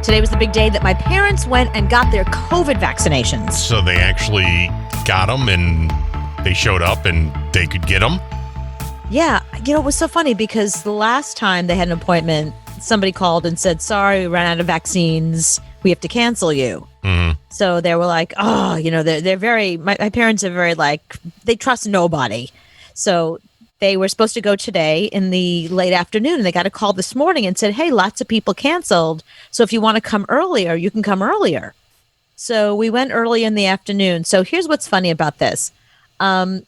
Today was the big day that my parents went and got their COVID vaccinations. So they actually got them and they showed up and they could get them? Yeah. It was so funny because the last time they had an appointment, somebody called and said, sorry, we ran out of vaccines. We have to cancel you. Mm-hmm. So they were like, oh, they're very, my parents are very they trust nobody. So they were supposed to go today in the late afternoon, and they got a call this morning and said, hey, lots of people canceled. So if you want to come earlier, you can come earlier. So we went early in the afternoon. So here's what's funny about this. My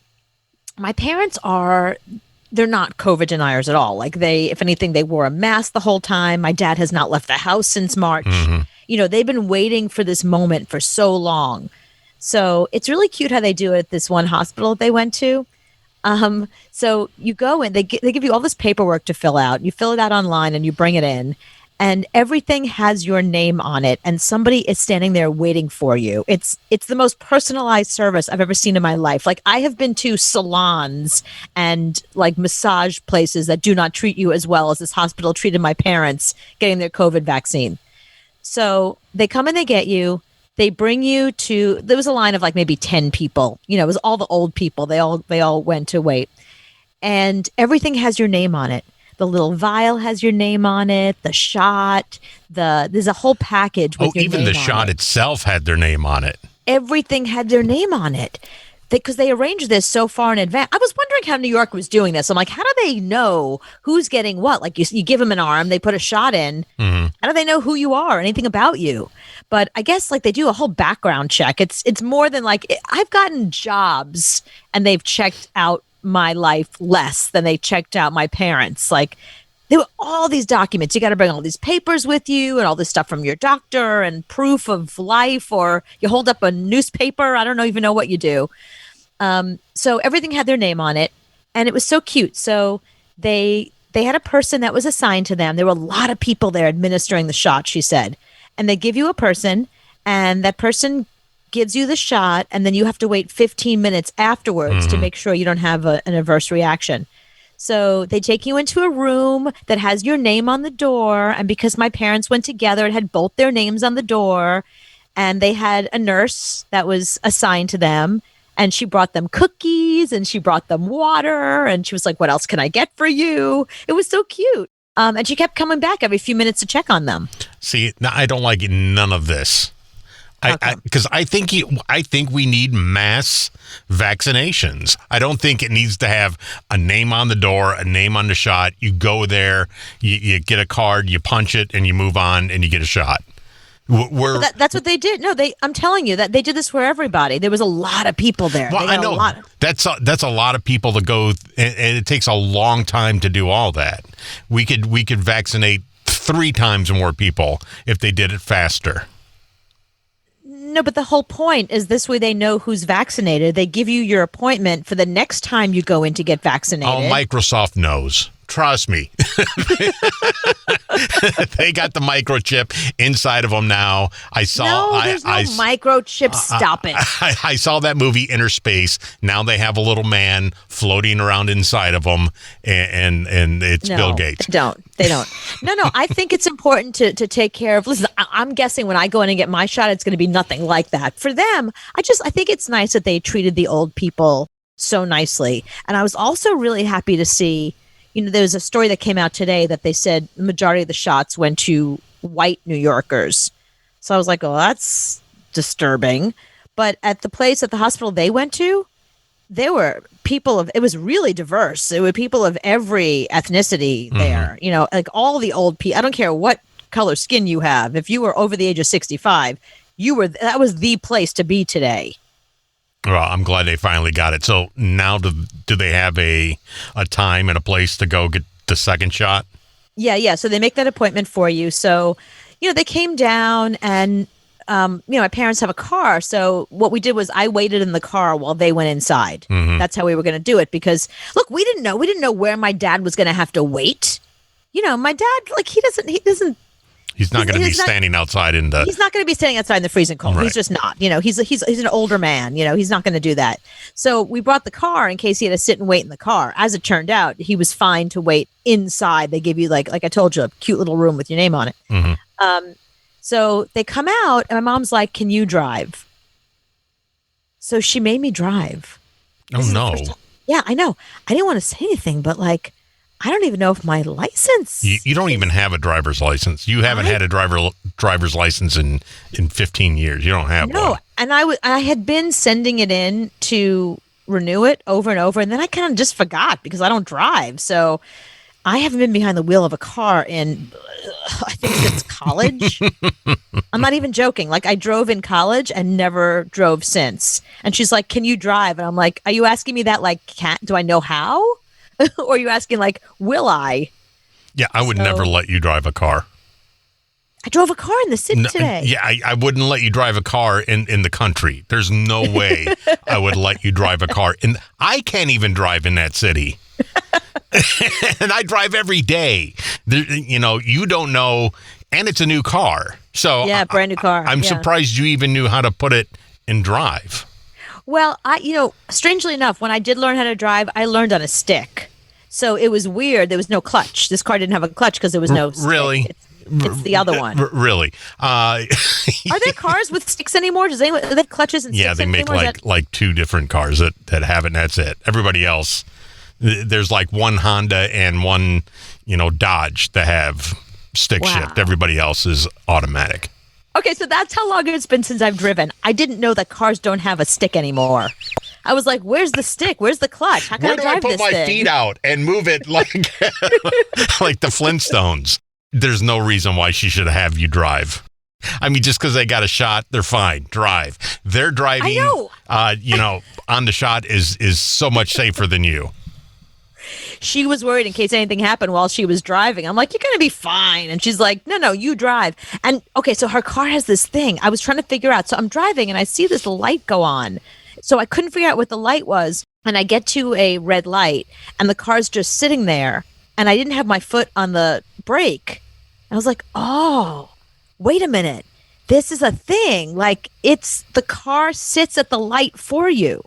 parents they're not COVID deniers at all. If anything, they wore a mask the whole time. My dad has not left the house since March. Mm-hmm. They've been waiting for this moment for so long. So it's really cute how they do it at this one hospital they went to. So you go in, they give you all this paperwork to fill out. You fill it out online and you bring it in, and everything has your name on it, and somebody is standing there waiting for you. It's the most personalized service I've ever seen in my life. I have been to salons and massage places that do not treat you as well as this hospital treated my parents getting their COVID vaccine. So they come and they get you. They bring you to, there was a line of maybe 10 people. It was all the old people. They all went to wait. And everything has your name on it. The little vial has your name on it. The shot, there's a whole package with your name on it. Even the shot itself had their name on it. Everything had their name on it. Because they arranged this so far in advance. I was wondering how New York was doing this. I'm like, how do they know who's getting what? You give them an arm, they put a shot in. Mm-hmm. How do they know who you are, anything about you? But I guess they do a whole background check. It's more than I've gotten jobs and they've checked out my life less than they checked out my parents. There were all these documents. You got to bring all these papers with you and all this stuff from your doctor and proof of life, or you hold up a newspaper. I don't even know what you do. So everything had their name on it, and it was so cute. So they had a person that was assigned to them. There were a lot of people there administering the shot, she said. And they give you a person, and that person gives you the shot, and then you have to wait 15 minutes afterwards to make sure you don't have an adverse reaction. So they take you into a room that has your name on the door. And because my parents went together, it had both their names on the door. And they had a nurse that was assigned to them. And she brought them cookies and she brought them water. And she was like, what else can I get for you? It was so cute. And she kept coming back every few minutes to check on them. See, now I don't like none of this. Because I think we need mass vaccinations. I don't think it needs to have a name on the door, a name on the shot. You go there, you get a card, you punch it, and you move on, and you get a shot. That's what they did. No, I'm telling you that they did this for everybody. There was a lot of people there. Well, I know that's a lot of people to go, and it takes a long time to do all that. We could vaccinate 3 times more people if they did it faster. No, but the whole point is this way they know who's vaccinated. They give you your appointment for the next time you go in to get vaccinated. Oh, Microsoft knows. Trust me. They got the microchip inside of them now. There's no microchip. Stop it. I saw that movie Interspace. Now they have a little man floating around inside of them, and it's Bill Gates. They don't. No, I think it's important to take care of. Listen, I'm guessing when I go in and get my shot, it's going to be nothing like that. For them, I think it's nice that they treated the old people so nicely. And I was also really happy to see, there's a story that came out today that they said the majority of the shots went to white New Yorkers. So I was like, oh, that's disturbing. But at the hospital they went to, there were it was really diverse. There were people of every ethnicity there, all the old people. I don't care what color skin you have. If you were over the age of 65, that was the place to be today. Well, I'm glad they finally got it. So now do they have a time and a place to go get the second shot? Yeah. So they make that appointment for you. So, they came down and, my parents have a car. So what we did was I waited in the car while they went inside. Mm-hmm. That's how we were going to do it because, look, we didn't know where my dad was going to have to wait. My dad, He's not going to be standing outside in the... He's not going to be standing outside in the freezing cold. Right. He's just not. He's an older man. He's not going to do that. So we brought the car in case he had to sit and wait in the car. As it turned out, he was fine to wait inside. They give you, like I told you, a cute little room with your name on it. Mm-hmm. So they come out, and my mom's like, "Can you drive?" So she made me drive. Oh, no. Yeah, I know. I didn't want to say anything, but like, I don't even know if my license. You don't even have a driver's license. You haven't had a driver's license in 15 years. You don't have one. And I had been sending it in to renew it over and over, and then I kind of just forgot because I don't drive. So I haven't been behind the wheel of a car in, I think, since college. I'm not even joking. Like, I drove in college and never drove since. And she's like, "Can you drive?" And I'm like, "Are you asking me that like, do I know how?" Or are you asking like, will I? Yeah, I would never let you drive a car. I drove a car in the city today. Yeah, I wouldn't let you drive a car in the country. There's no way I would let you drive a car. And I can't even drive in that city. And I drive every day. You don't know, and it's a new car. So yeah, brand new car. I'm surprised you even knew how to put it in drive. Well, strangely enough, when I did learn how to drive, I learned on a stick. So it was weird. There was no clutch. This car didn't have a clutch because there was no stick. Really? It's the other one. Really? Are there cars with sticks anymore? Does anyone that clutches and sticks? Yeah, they make like two different cars that have it, and that's it. Everybody else, there's like one Honda and one, Dodge that have stick shift. Everybody else is automatic. Okay, so that's how long it's been since I've driven. I didn't know that cars don't have a stick anymore. I was like, "Where's the stick? Where's the clutch? How can I drive this thing?" Where do I put my feet out and move it like like the Flintstones? There's no reason why she should have you drive. I mean, just because they got a shot, they're fine. Drive. They're driving. I know. On the shot is so much safer than you. She was worried in case anything happened while she was driving. I'm like, "You're going to be fine." And she's like, no, you drive. And okay, so her car has this thing. I was trying to figure out. So I'm driving and I see this light go on. So I couldn't figure out what the light was. And I get to a red light and the car's just sitting there. And I didn't have my foot on the brake. I was like, "Oh, wait a minute. This is a thing. Like, the car sits at the light for you.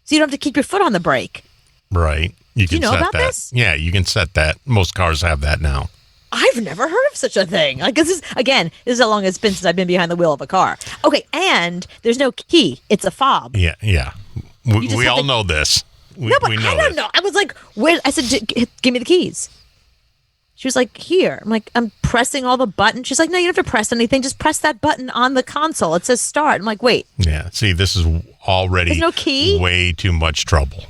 So you don't have to keep your foot on the brake." Right. You can Do you know set about that. this? Yeah, you can set that. Most cars have that now. I've never heard of such a thing. Like, this is how long it's been since I've been behind the wheel of a car. Okay, and there's no key. It's a fob. Yeah. We all know this. We know I don't know. I was like, "Where?" I said, "Give me the keys." She was like, "Here." I'm like, "I'm pressing all the buttons." She's like, "No, you don't have to press anything. Just press that button on the console. It says start." I'm like, "Wait." Yeah. See, this is already There's no key? way too much trouble.